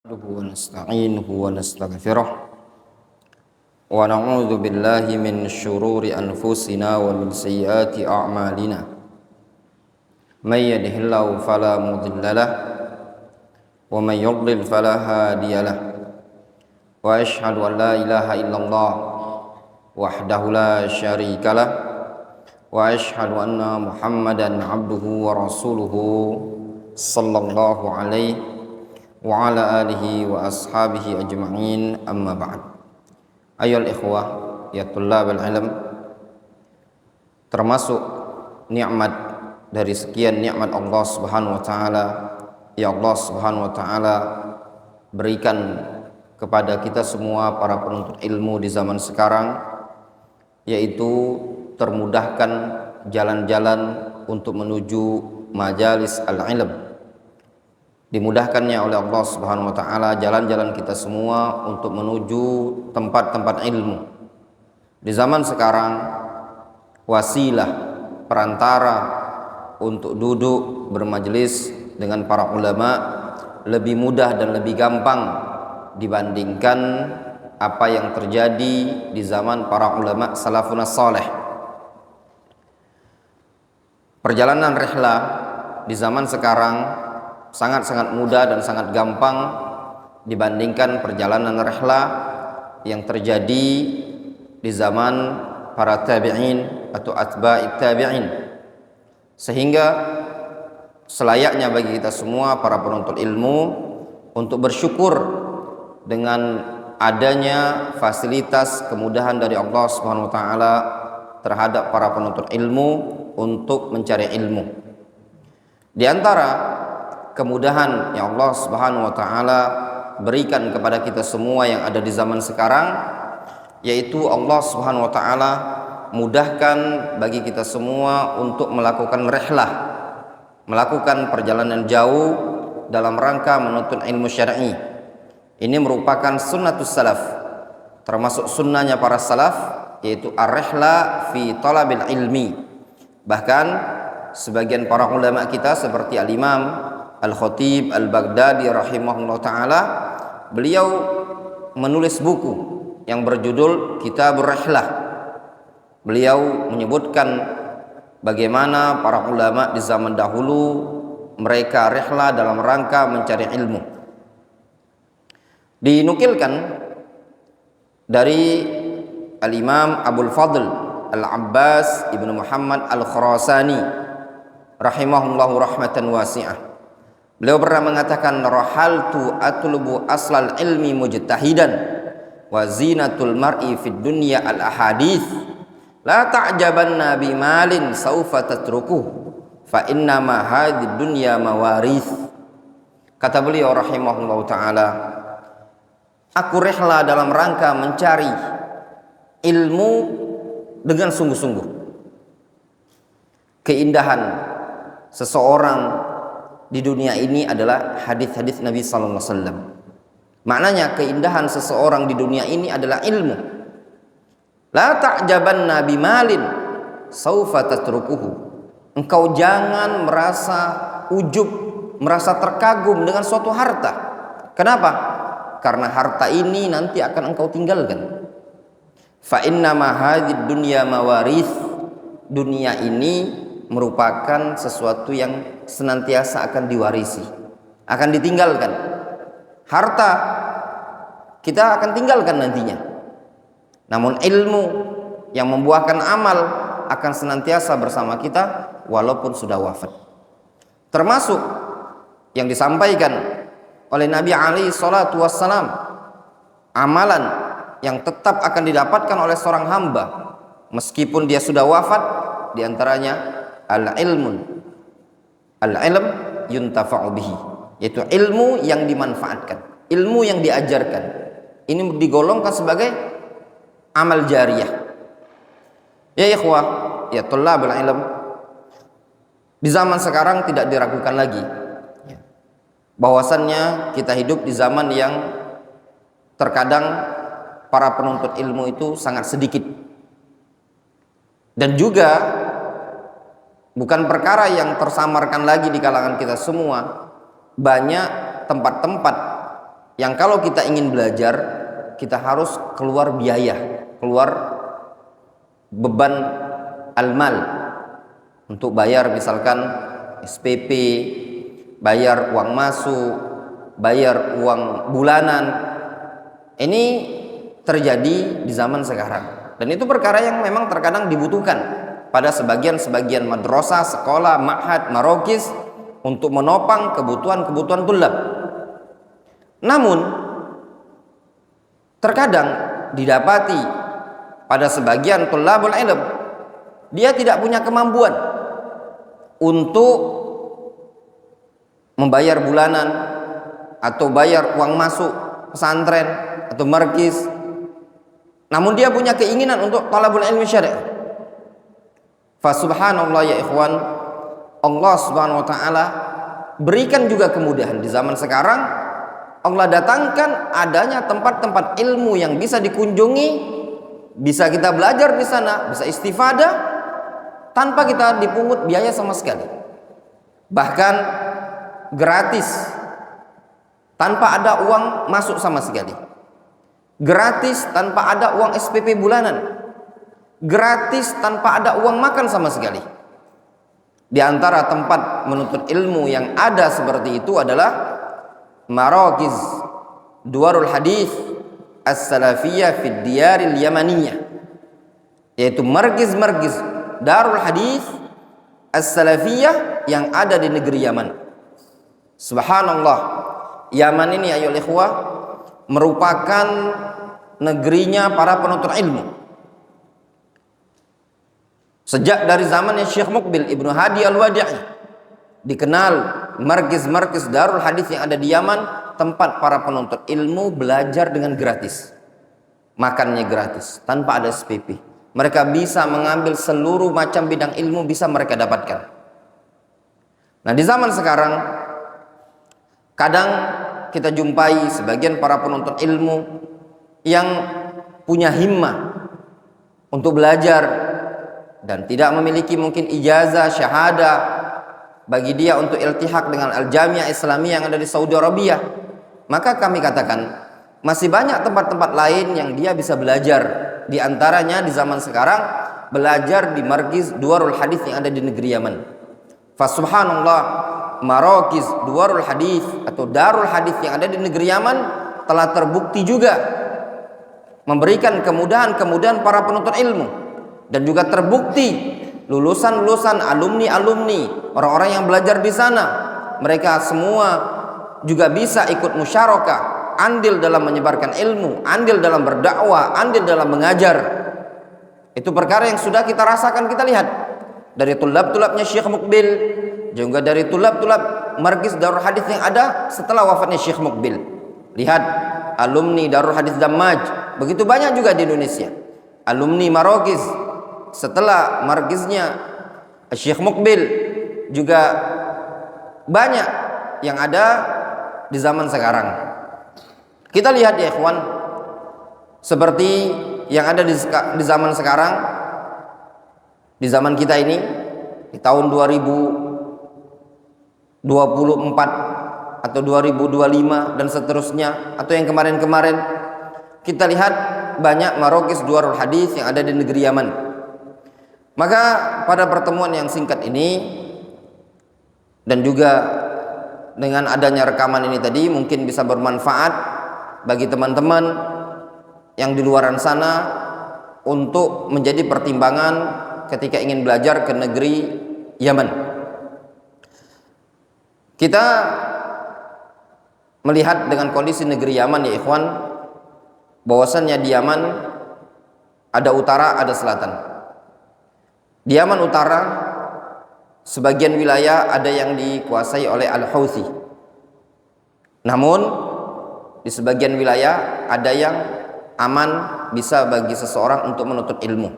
ونستعينه ونستغفره ونعوذ بالله من شرور أنفسنا ومن سيئات أعمالنا من يهده الله فلا مضل له ومن يضلل فلا هادي له وأشهد أن لا إله إلا الله وحده لا شريك له وأشهد أن محمدا عبده ورسوله صلى الله عليه wa ala alihi wa ashabihi ajma'in, amma ba'd. Ayyuhal ikhwah ya tullabal ilm, termasuk nikmat dari sekian nikmat Allah Subhanahu wa taala ya Allah Subhanahu wa taala berikan kepada kita semua para penuntut ilmu di zaman sekarang, yaitu termudahkan jalan-jalan untuk menuju majalis al-ilm. Dimudahkannya oleh Allah Subhanahu wa taala jalan-jalan kita semua untuk menuju tempat-tempat ilmu. Di zaman sekarang, wasilah perantara untuk duduk bermajelis dengan para ulama lebih mudah dan lebih gampang dibandingkan apa yang terjadi di zaman para ulama salafun saleh. Perjalanan rihlah di zaman sekarang sangat-sangat mudah dan sangat gampang dibandingkan perjalanan rihlah yang terjadi di zaman para tabi'in atau atba'it tabi'in. Sehingga selayaknya bagi kita semua para penuntut ilmu untuk bersyukur dengan adanya fasilitas kemudahan dari Allah Subhanahu wa taala terhadap para penuntut ilmu untuk mencari ilmu. Di antara kemudahan yang Allah Subhanahu wa taala berikan kepada kita semua yang ada di zaman sekarang, yaitu Allah Subhanahu wa taala mudahkan bagi kita semua untuk melakukan rihlah, melakukan perjalanan jauh dalam rangka menuntut ilmu syar'i. Ini merupakan sunnatus salaf, termasuk sunnahnya para salaf, yaitu ar-rihla fi talabil ilmi. Bahkan sebagian para ulama kita seperti al-Imam Al-Khatib Al-Baghdadi rahimahullah ta'ala, beliau menulis buku yang berjudul Kitabur Rihlah. Beliau menyebutkan bagaimana para ulama di zaman dahulu mereka rihlah dalam rangka mencari ilmu. Dinukilkan dari Al-Imam Abul Fadl Al-Abbas Ibnu Muhammad Al-Khurasani rahimahullahu rahmatan wasi'ah. Beliau pernah mengatakan, rahaltu atlubu aslal ilmi mujtahidan wa zinatul mar'i fid dunya al ahadith la ta'jabanna bi malin saufa tatrukuh fa inna ma hadid dunya mawarith. Kata beliau rahimahullahu taala, aku rihlah dalam rangka mencari ilmu dengan sungguh-sungguh. Keindahan seseorang di dunia ini adalah hadis-hadis Nabi sallallahu alaihi wasallam. Maknanya keindahan seseorang di dunia ini adalah ilmu. La ta'jabanna bimalin saufa tatrukuhu. Engkau jangan merasa ujub, merasa terkagum dengan suatu harta. Kenapa? Karena harta ini nanti akan engkau tinggalkan. Fa inna ma hadid dunya mawarith. Dunia ini merupakan sesuatu yang senantiasa akan diwarisi, akan ditinggalkan. Harta kita akan tinggalkan nantinya, namun ilmu yang membuahkan amal akan senantiasa bersama kita walaupun sudah wafat. Termasuk yang disampaikan oleh Nabi alaihi salatu wassalam, amalan yang tetap akan didapatkan oleh seorang hamba meskipun dia sudah wafat, diantaranya al-ilm yuntafa'u bihi, yaitu ilmu yang dimanfaatkan, ilmu yang diajarkan. Ini digolongkan sebagai amal jariyah. Ya ikhwah ya tullabul ilm, di zaman sekarang tidak diragukan lagi bahwasannya kita hidup di zaman yang terkadang para penuntut ilmu itu sangat sedikit, dan juga bukan perkara yang tersamarkan lagi di kalangan kita semua. Banyak tempat-tempat yang kalau kita ingin belajar kita harus keluar biaya, keluar beban al-mal untuk bayar misalkan SPP, bayar uang masuk, bayar uang bulanan. Ini terjadi di zaman sekarang, dan itu perkara yang memang terkadang dibutuhkan pada sebagian madrasah, sekolah, ma'had, marokis untuk menopang kebutuhan tulab. Namun terkadang didapati pada sebagian tulabul ilm dia tidak punya kemampuan untuk membayar bulanan atau bayar uang masuk pesantren atau markis, namun dia punya keinginan untuk talabul ilmi syar'i. Fa subhanallah ya ikhwan, Allah Subhanahu wa taala berikan juga kemudahan di zaman sekarang. Allah datangkan adanya tempat-tempat ilmu yang bisa dikunjungi, bisa kita belajar di sana, bisa istifadah tanpa kita dipungut biaya sama sekali, bahkan gratis, tanpa ada uang masuk sama sekali, gratis tanpa ada uang SPP bulanan, gratis tanpa ada uang makan sama sekali. Di antara tempat menuntut ilmu yang ada seperti itu adalah Marakiz Duwarul Hadis As-Salafiyah Fid Diyaril Yamaniyah, yaitu markiz-markiz Darul Hadis As-Salafiyah yang ada di negeri Yaman. Subhanallah, Yaman ini ayo ikhwah merupakan negerinya para penuntut ilmu. Sejak dari zamannya Syekh Muqbil Ibnu Hadi Al-Wadi'i dikenal markiz-markiz Darul Hadis yang ada di Yaman, tempat para penuntut ilmu belajar dengan gratis, makannya gratis, tanpa ada SPP. Mereka bisa mengambil seluruh macam bidang ilmu, bisa mereka dapatkan. Nah, di zaman sekarang kadang kita jumpai sebagian para penuntut ilmu yang punya himmah untuk belajar dan tidak memiliki mungkin ijazah syahadah bagi dia untuk iltihaq dengan Al-Jamiah Islamiyah yang ada di Saudi Arabia, maka kami katakan masih banyak tempat-tempat lain yang dia bisa belajar. Di antaranya di zaman sekarang belajar di markiz Duwarul Hadis yang ada di negeri Yaman. Fa subhanallah, marakiz Duwarul Hadis atau Darul Hadis yang ada di negeri Yaman telah terbukti juga memberikan kemudahan-kemudahan para penuntut ilmu, dan juga terbukti lulusan-lulusan, alumni-alumni, orang-orang yang belajar di sana, mereka semua juga bisa ikut musyarakah, andil dalam menyebarkan ilmu, andil dalam berdakwah, andil dalam mengajar. Itu perkara yang sudah kita rasakan, kita lihat dari tulab-tulabnya Syekh Muqbil, juga dari tulab-tulab markiz Darul Hadis yang ada setelah wafatnya Syekh Muqbil. Lihat alumni Darul Hadis Dammaj, begitu banyak juga di Indonesia. Alumni Marokiz setelah markiznya Syekh Muqbil juga banyak yang ada di zaman sekarang. Kita lihat ya ikhwan, seperti yang ada di zaman sekarang, di zaman kita ini, di tahun 2024 atau 2025 dan seterusnya, atau yang kemarin-kemarin, kita lihat banyak marokis Duwarul Hadis yang ada di negeri Yaman. Maka pada pertemuan yang singkat ini, dan juga dengan adanya rekaman ini tadi, mungkin bisa bermanfaat bagi teman-teman yang di luaran sana untuk menjadi pertimbangan ketika ingin belajar ke negeri Yaman. Kita melihat dengan kondisi negeri Yaman ya ikhwan, bahwasannya di Yaman ada utara, ada selatan. Di Yaman utara sebagian wilayah ada yang dikuasai oleh Al-Houthi. Namun di sebagian wilayah ada yang aman, bisa bagi seseorang untuk menuntut ilmu.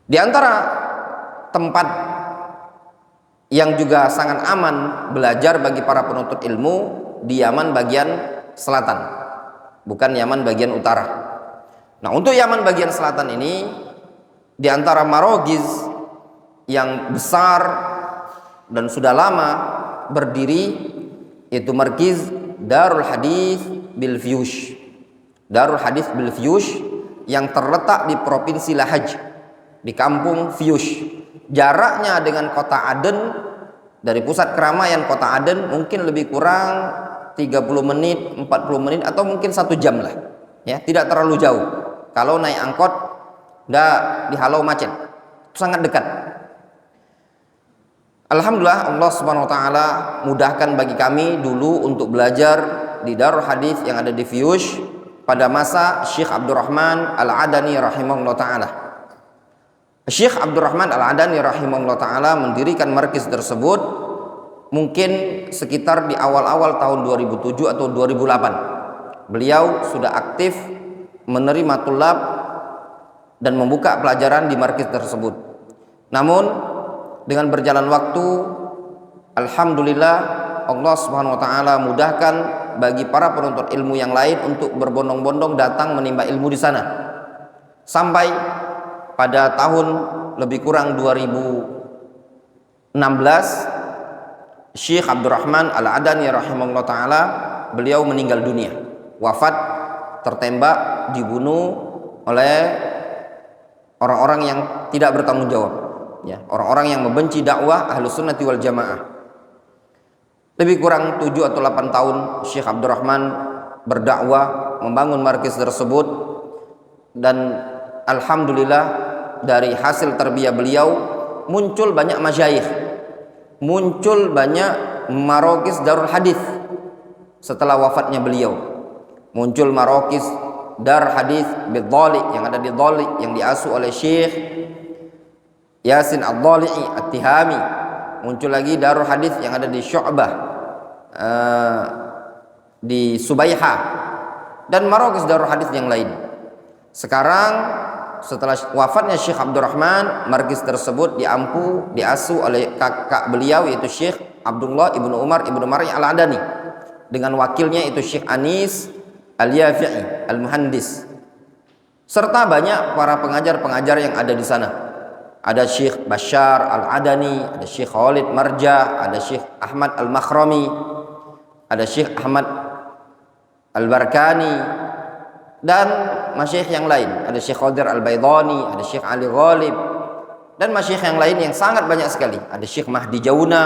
Di antara tempat yang juga sangat aman belajar bagi para penuntut ilmu di Yaman bagian selatan, bukan Yaman bagian utara. Nah, untuk Yaman bagian selatan ini, di antara marogiz yang besar dan sudah lama berdiri, yaitu markiz Darul Hadis bil Fiyush. Darul Hadis bil Fiyush yang terletak di Provinsi Lahaj, di kampung Fiyush. Jaraknya dengan kota Aden, dari pusat keramaian kota Aden mungkin lebih kurang 30 menit, 40 menit atau mungkin 1 jam lah. Ya, tidak terlalu jauh. Kalau naik angkot nggak dihalau macet. Sangat dekat. Alhamdulillah Allah Subhanahu wa taala mudahkan bagi kami dulu untuk belajar di Darul Hadis yang ada di Fiyush pada masa Syekh Abdurrahman Al-Adani rahimahullah taala. Syekh Abdurrahman Al-Adani rahimahullah taala mendirikan markis tersebut mungkin sekitar di awal-awal tahun 2007 atau 2008. Beliau sudah aktif menerima tulab dan membuka pelajaran di markis tersebut. Namun dengan berjalan waktu, alhamdulillah Allah Subhanahu wa taala mudahkan bagi para penuntut ilmu yang lain untuk berbondong-bondong datang menimba ilmu di sana. Sampai pada tahun lebih kurang 2016, Syekh Abdurrahman Al-Adani rahimahullah taala beliau meninggal dunia, wafat tertembak, dibunuh oleh orang-orang yang tidak bertanggung jawab, ya, orang-orang yang membenci dakwah Ahlus Sunnati wal Jamaah. Lebih kurang 7 atau 8 tahun Syekh Abdurrahman berdakwah, membangun markis tersebut, dan alhamdulillah dari hasil tarbiyah beliau muncul banyak masyayikh, muncul banyak marokis Darul Hadis. Setelah wafatnya beliau muncul marokis Dar Hadis Bidhali yang ada di Dhali, yang diasuh oleh Syekh Yasin Ad-Dhali'i At-Tihami. Muncul lagi Darul Hadis yang ada di Syu'bah, di Subaiha, dan marokis Darul Hadis yang lain. Sekarang setelah wafatnya Syekh Abdurrahman, markis tersebut diasuh oleh kakak beliau yaitu Syekh Abdullah ibnu Umar ibnu Mari Al-Adani, dengan wakilnya itu Syekh Anis Al-Yafi'i Al-Muhandis, serta banyak para pengajar-pengajar yang ada di sana. Ada Syekh Bashar Al-Adani, ada Syekh Khalid Marja, ada Syekh Ahmad Al-Makhrami, ada Syekh Ahmad Al-Barkani, dan masyayikh yang lain. Ada Syekh Qadir Al-Baydhani, ada Syekh Ali Ghalib, dan masyayikh yang lain yang sangat banyak sekali. Ada Syekh Mahdi Jauna,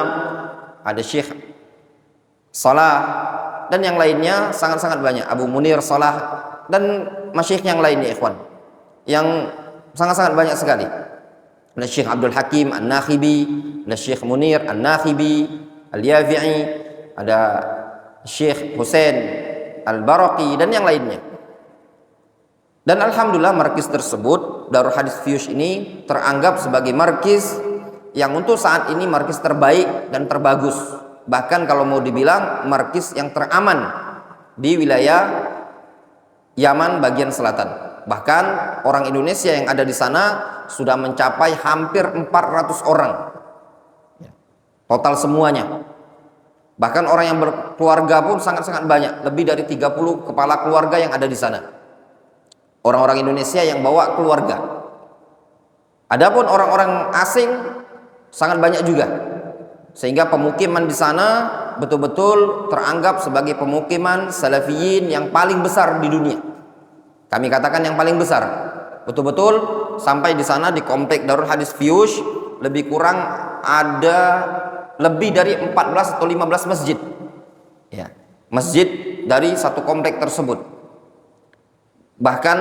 ada Syekh Salah, dan yang lainnya sangat-sangat banyak. Abu Munir Salah, dan masyayikh yang lainnya ikhwan, yang sangat-sangat banyak sekali. Ada Syekh Abdul Hakim An-Nakhibi, ada Syekh Munir An-Nakhibi Al-Yafi'i, ada Syekh Husain Al-Baraqi, dan yang lainnya. Dan alhamdulillah markis tersebut, Darul Hadis Fiyush ini teranggap sebagai markis yang untuk saat ini markis terbaik dan terbagus. Bahkan kalau mau dibilang markis yang teraman di wilayah Yaman bagian selatan. Bahkan orang Indonesia yang ada di sana sudah mencapai hampir 400 orang. Total semuanya. Bahkan orang yang berkeluarga pun sangat-sangat banyak, lebih dari 30 kepala keluarga yang ada di sana. Orang-orang Indonesia yang bawa keluarga. Adapun orang-orang asing sangat banyak juga. Sehingga pemukiman di sana betul-betul teranggap sebagai pemukiman salafiyin yang paling besar di dunia. Kami katakan yang paling besar. Betul-betul sampai di sana di komplek Darul Hadis Fiyush lebih kurang ada lebih dari 14 atau 15 masjid. Ya, masjid dari satu komplek tersebut. Bahkan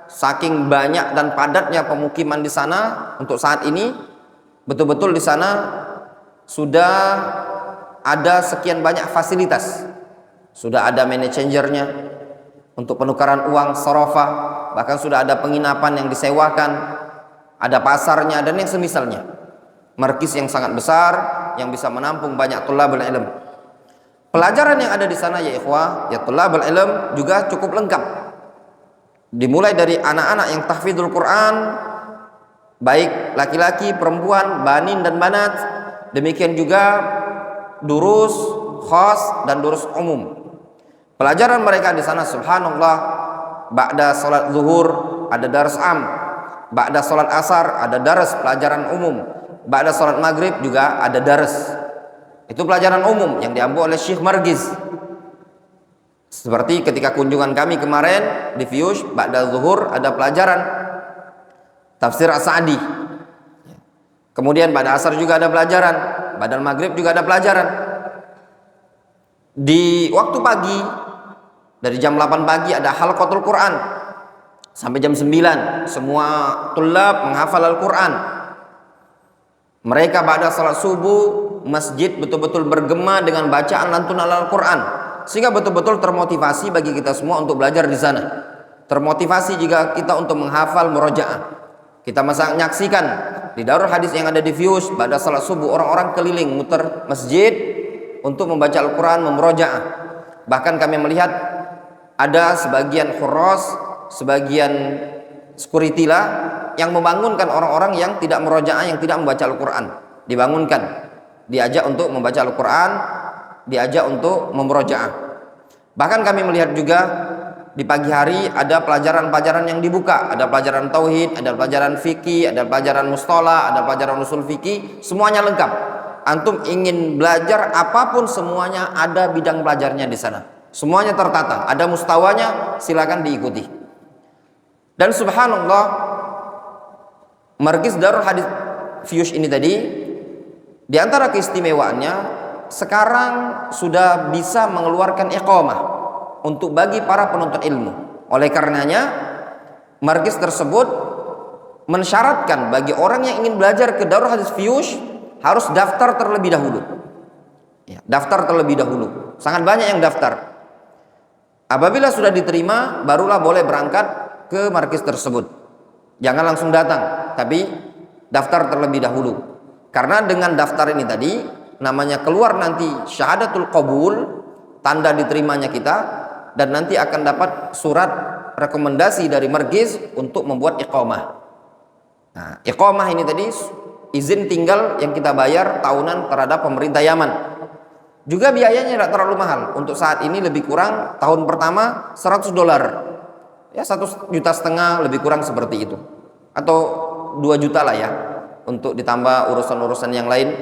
saking banyak dan padatnya pemukiman di sana untuk saat ini, betul-betul di sana sudah ada sekian banyak fasilitas. Sudah ada money changernya untuk penukaran uang sorofa, bahkan sudah ada penginapan yang disewakan, ada pasarnya, dan yang semisalnya. Markis yang sangat besar yang bisa menampung banyak thalabul ilm. Pelajaran yang ada di sana ya ikhwah, ya thalabul ilm juga cukup lengkap. Dimulai dari anak-anak yang tahfidzul Quran, baik laki-laki, perempuan, banin dan banat. Demikian juga durus khas dan durus umum. Pelajaran mereka di sana subhanallah, ba'da salat zuhur ada dars am, ba'da salat asar ada dars pelajaran umum, ba'da salat maghrib juga ada dars. Itu pelajaran umum yang diambil oleh Syekh Margiz. Seperti ketika kunjungan kami kemarin di Fiyush, ba'da zuhur ada pelajaran tafsir As-Sa'di. Kemudian pada asar juga ada pelajaran, pada maghrib juga ada pelajaran. Di waktu pagi dari jam 8 pagi ada halaqatul Quran sampai jam 9. Semua tulab menghafal Al-Quran. Mereka pada salat subuh masjid betul-betul bergema dengan bacaan lantunan Al-Quran, sehingga betul-betul termotivasi bagi kita semua untuk belajar di sana. Termotivasi juga kita untuk menghafal murojaah. Kita menyaksikan di Darul Hadis yang ada di Fiyush, pada salat subuh orang-orang keliling muter masjid untuk membaca Al-Quran, memurojaah. Bahkan kami melihat ada sebagian khurras, sebagian security lah yang membangunkan orang-orang yang tidak murojaah, yang tidak membaca Al-Quran. Dibangunkan, diajak untuk membaca Al-Quran, diajak untuk memurojaah. Bahkan kami melihat juga di pagi hari ada pelajaran-pelajaran yang dibuka, ada pelajaran tauhid, ada pelajaran fikih, ada pelajaran mustalah, ada pelajaran usul fikih, semuanya lengkap. Antum ingin belajar apapun semuanya ada bidang belajarnya di sana. Semuanya tertata, ada mustawanya, silakan diikuti. Dan subhanallah, Markis Darul Hadis Fiyush ini tadi, di antara keistimewaannya sekarang sudah bisa mengeluarkan iqamah untuk bagi para penuntut ilmu. Oleh karenanya markis tersebut mensyaratkan bagi orang yang ingin belajar ke Darul Hadis Fiyush harus daftar terlebih dahulu. Ya, daftar terlebih dahulu. Sangat banyak yang daftar. Apabila sudah diterima, barulah boleh berangkat ke markis tersebut. Jangan langsung datang, tapi daftar terlebih dahulu. Karena dengan daftar ini tadi, namanya keluar nanti syahadatul qabul, tanda diterimanya kita, dan nanti akan dapat surat rekomendasi dari markis untuk membuat iqamah. Nah, iqamah ini tadi izin tinggal yang kita bayar tahunan terhadap pemerintah Yaman. Juga biayanya tidak terlalu mahal. Untuk saat ini lebih kurang tahun pertama $100. Ya, 1,5 juta lebih kurang seperti itu. Atau 2 juta lah ya, untuk ditambah urusan-urusan yang lain.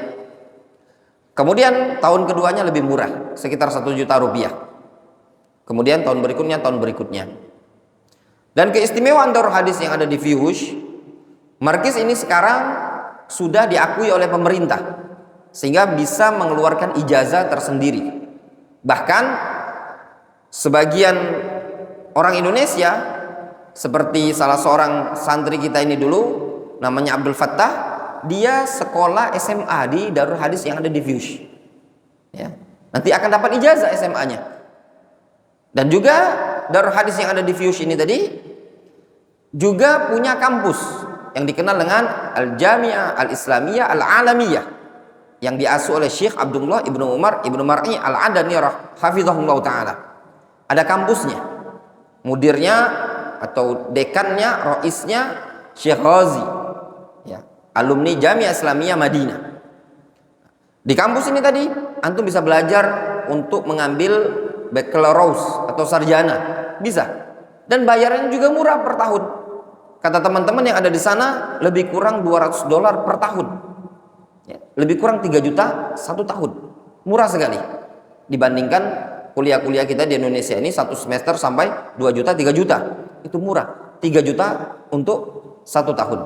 Kemudian tahun keduanya lebih murah, sekitar 1 juta rupiah. Kemudian tahun berikutnya. Dan keistimewaan Darul Hadis yang ada di Fiyush, markis ini sekarang sudah diakui oleh pemerintah, sehingga bisa mengeluarkan ijazah tersendiri. Bahkan sebagian orang Indonesia, seperti salah seorang santri kita ini dulu, namanya Abdul Fattah, dia sekolah SMA di Darul Hadis yang ada di Fiyush. Ya, nanti akan dapat ijazah SMA-nya. Dan juga Darul Hadis yang ada di Fiyush ini tadi juga punya kampus yang dikenal dengan Al-Jami'ah Al-Islamiyah Al-Alamiyah, yang diasuh oleh Syekh Abdullah Ibnu Umar Ibnu Mar'i Al-Adani hafizahullah ta'ala. Ada kampusnya, mudirnya atau dekannya, roisnya Syekh Ghazi, ya, alumni Jami'ah Islamiyah Madinah. Di kampus ini tadi antum bisa belajar untuk mengambil baccalaureus atau sarjana, bisa. Dan bayarannya juga murah per tahun. Kata teman-teman yang ada di sana, lebih kurang $200 per tahun. Ya, lebih kurang 3 juta 1 tahun. Murah sekali dibandingkan kuliah-kuliah kita di Indonesia ini 1 semester sampai 2 juta 3 juta. Itu murah. 3 juta untuk 1 tahun.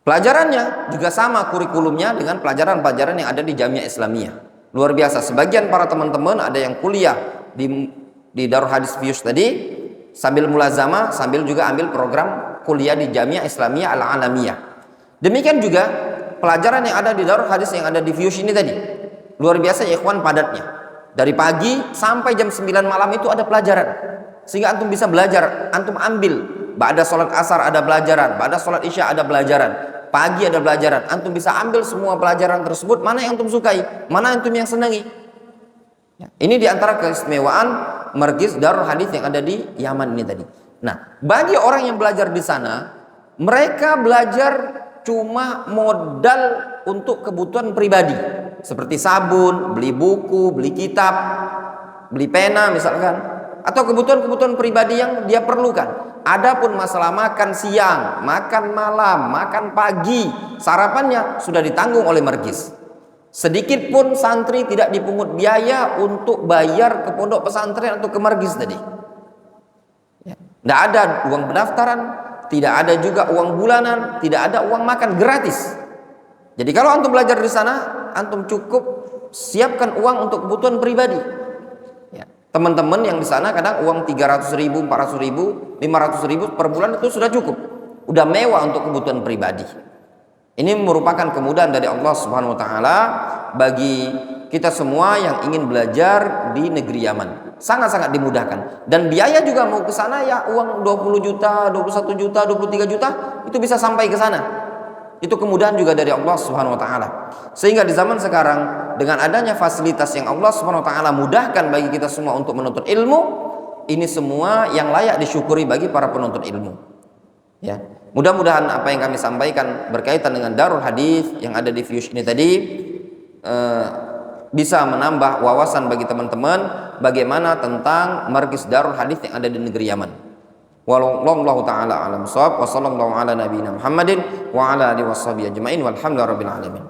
Pelajarannya juga sama kurikulumnya dengan pelajaran-pelajaran yang ada di Jamiah Islamiyah. Luar biasa. Sebagian para teman-teman ada yang kuliah di Darul Hadis Fiyush tadi sambil mulazamah, sambil juga ambil program kuliah di Jamiah Islamiyah Al-Alamiyah. Demikian juga pelajaran yang ada di Darul Hadis yang ada di Fiyush ini tadi. Luar biasa ya ikhwan, padatnya. Dari pagi sampai jam 9 malam itu ada pelajaran. Sehingga antum bisa belajar, antum ambil. Ba'da sholat asar ada pelajaran, ba'da sholat isya ada pelajaran, pagi ada pelajaran. Antum bisa ambil semua pelajaran tersebut, mana yang antum sukai, mana antum yang senangi. Ya, ini diantara keistimewaan markis Darul Hadis yang ada di Yaman ini tadi. Nah, bagi orang yang belajar di sana, mereka belajar cuma modal untuk kebutuhan pribadi, seperti sabun, beli buku, beli kitab, beli pena misalkan, atau kebutuhan-kebutuhan pribadi yang dia perlukan. Adapun masalah makan siang, makan malam, makan pagi, sarapannya sudah ditanggung oleh markis. Sedikit pun santri tidak dipungut biaya untuk bayar ke pondok pesantren atau ke markis tadi. Tidak ada uang pendaftaran, tidak ada juga uang bulanan, tidak ada uang makan, gratis. Jadi kalau antum belajar di sana, antum cukup siapkan uang untuk kebutuhan pribadi. Ya. Teman-teman yang di sana kadang uang 300.000, 400.000, 500.000 per bulan itu sudah cukup, udah mewah untuk kebutuhan pribadi. Ini merupakan kemudahan dari Allah Subhanahu wa taala bagi kita semua yang ingin belajar di negeri Yaman. Sangat-sangat dimudahkan. Dan biaya juga mau ke sana ya uang 20 juta, 21 juta, 23 juta itu bisa sampai ke sana. Itu kemudahan juga dari Allah Subhanahu wa taala. Sehingga di zaman sekarang dengan adanya fasilitas yang Allah Subhanahu wa taala mudahkan bagi kita semua untuk menuntut ilmu, ini semua yang layak disyukuri bagi para penuntut ilmu. Ya, mudah-mudahan apa yang kami sampaikan berkaitan dengan Darul Hadis yang ada di Fuse ini tadi bisa menambah wawasan bagi teman-teman bagaimana tentang markis Darul Hadis yang ada di negeri Yaman. Wallahu taala alam shawab wa sallallahu ala nabiyina Muhammadin wa ala alihi washabihi ajmain walhamdulillahi rabbil alamin.